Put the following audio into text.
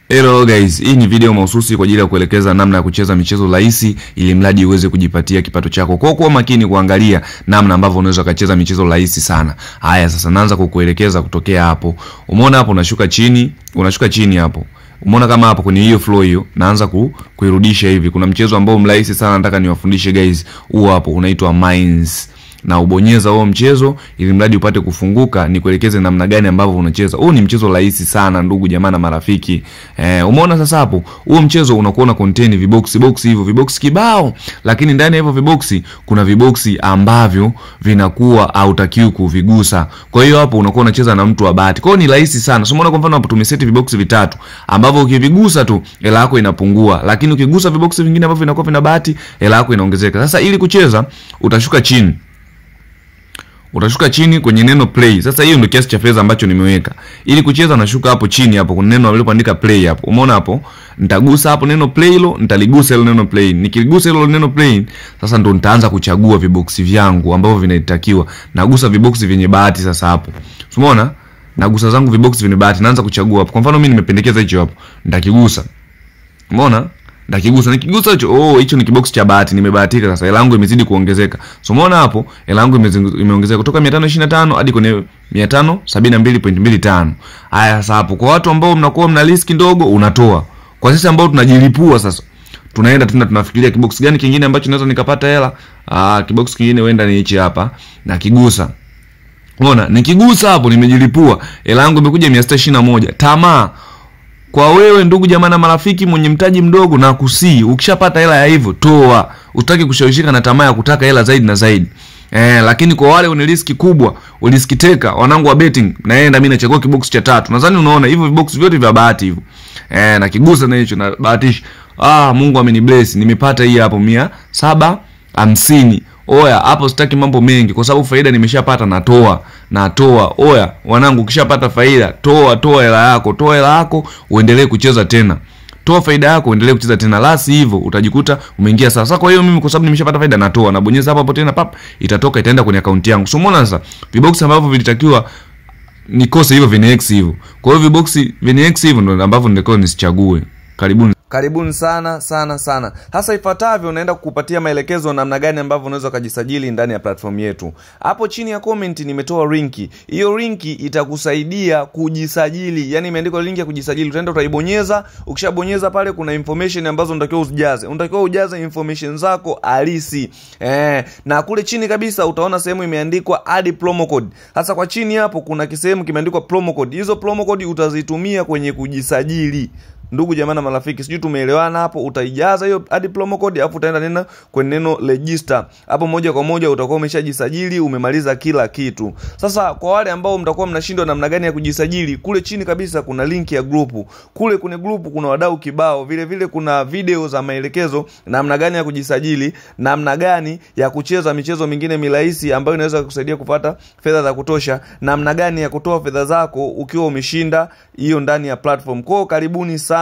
Hello guys, hii ni video mahususi kwa ajili ya kuelekeza namna ya kucheza michezo rahisi ili mradi uweze kujipatia kipato chako. Kwa kuwa makini kuangalia namna ambavyo unaweza kucheza michezo rahisi sana. Haya sasa naanza kukuelekeza kutokea hapo. Umeona hapo unashuka chini hapo. Umeona kama hapo kwenye hiyo flow hiyo naanza kuirudisha hivi. Kuna mchezo ambao mrahisi sana nataka niwafundishe guys. Huo hapo unaitwa Mines. Na ubonyeza huo mchezo ili mradi upate kufunguka, nikuelekeze namna gani ambavyo unacheza. Huu ni mchezo rahisi sana ndugu jamaa na marafiki. Umeona sasa hapo, huo mchezo unakuwa na contain vibox hivyo, vibox kibao, lakini ndani ya hivyo vibox kuna vibox ambavyo vinakuwa hautakiwi kuvigusa. Kwa hiyo hapo unakuwa unacheza na mtu wa bahati. Kwa hiyo ni rahisi sana. So umeona kwa mfano hapo tumeseti vibox vitatu ambavyo ukivigusa tu hela yako inapungua, lakini ukigusa vibox vingine ambavyo vinakuwa vina bahati hela yako inaongezeka. Sasa ili kucheza utashuka chini kwenye neno play. Sasa hiyo ndio kiasi cha fedha ambacho nimeweka. Ili kucheza nashuka hapo chini hapo kuna neno lililoandika play hapo. Umeona hapo? Nitagusa hapo neno play hilo, nitaligusa hilo neno play. Nikiligusa hilo neno play, sasa ndo nitaanza kuchagua vibox vyangu ambavyo vinatakiwa. Nagusa vibox vyenye bahati sasa hapo. Umeona? Nagusa zangu vibox vyenye bahati, naanza kuchagua hapo. Kwa mfano mimi nimependekeza hicho hapo. Nitakigusa. Umeona? Nikigusa hicho ni kibox cha bahati, nimebahatika sasa hela yangu imezidi kuongezeka. So umeona hapo hela yangu imeongezeka kutoka 525 hadi kwenye 572.25. Haya sasa hapo kwa watu ambao mnakuwa mna risk ndogo unatoa. Kwa sisi ambao tunajilipua sasa tunaenda tunafikiria kibox gani kingine ambacho naweza nikapata hela. Kibox kingine huenda ni hichi hapa na kigusa. Umeona? Nikigusa hapo nimejilipua. Hela yangu imekuja 621. Tamaa kwa wewe ndugu jamaa na marafiki mwenye mtaji mdogo na kusii, ukishapata hela ya hivyo toa. Usitaki kushawishika na tamaa ya kutaka hela zaidi na zaidi. Lakini kwa wale wenye riski kubwa, riski teka, wanangu wa betting, naenda mimi nachagua kibox cha 3. Nadhani unaona hivyo vibox vyote vya bahati hivyo. Na kigusa na hicho na bahatisha. Mungu amenibless, nimepata hii hapo 750. Oya, hapo sitaki mambo mengi kwa sababu faida nimeshapata, natoa. Oya, wanangu ukishapata faida, toa hela yako, uendelee kucheza tena. Toa faida yako, uendelee kucheza tena. Lasi hivyo utajikuta umeingia sasa. Kwa hiyo mimi kwa sababu nimeshapata faida natoa, nabonyeza hapo tena itatoka itaenda kwenye account yangu. So umeona sasa vibox ambavyo vilitakiwa nikose hivyo VNX hivyo. Kwa hiyo vibox VNX hivyo ndio ambavyo nilikuwa nisichague. Karibuni sana. Hasa ifuatavyo naenda kukupatia maelekezo namna gani ambavyo unaweza kujisajili ndani ya platform yetu. Hapo chini ya comment nimetoa linki. Hiyo linki itakusaidia kujisajili. Yaani imeandikwa linki ya kujisajili. Utaenda utaibonyeza. Ukishabonyeza pale kuna information ambazo unatakiwa ujaze. Unatakiwa ujaze information zako halisi. Na kule chini kabisa utaona sehemu imeandikwa add promo code. Hasa kwa chini hapo kuna kisehemu kimeandikwa promo code. Hizo promo code utazitumia kwenye kujisajili. Ndugu jamaa na marafiki, sijui tumeelewana hapo. Utaijaza hiyo hadi promo code alafu utaenda neno kwenye neno register. Hapo moja kwa moja utakuwa umeshajisajili, umemaliza kila kitu. Sasa kwa wale ambao mtakuwa mnashindwa namna gani ya kujisajili, kule chini kabisa kuna link ya group. Kule kwenye group kuna wadau kibao, vile kuna video za maelekezo namna gani ya kujisajili, namna gani ya kucheza michezo mingine mirahisi ambayo inaweza kukusaidia kupata fedha za kutosha, namna gani ya kutoa fedha zako ukiwa umeshinda hiyo ndani ya platform. Kwa karibuni sana.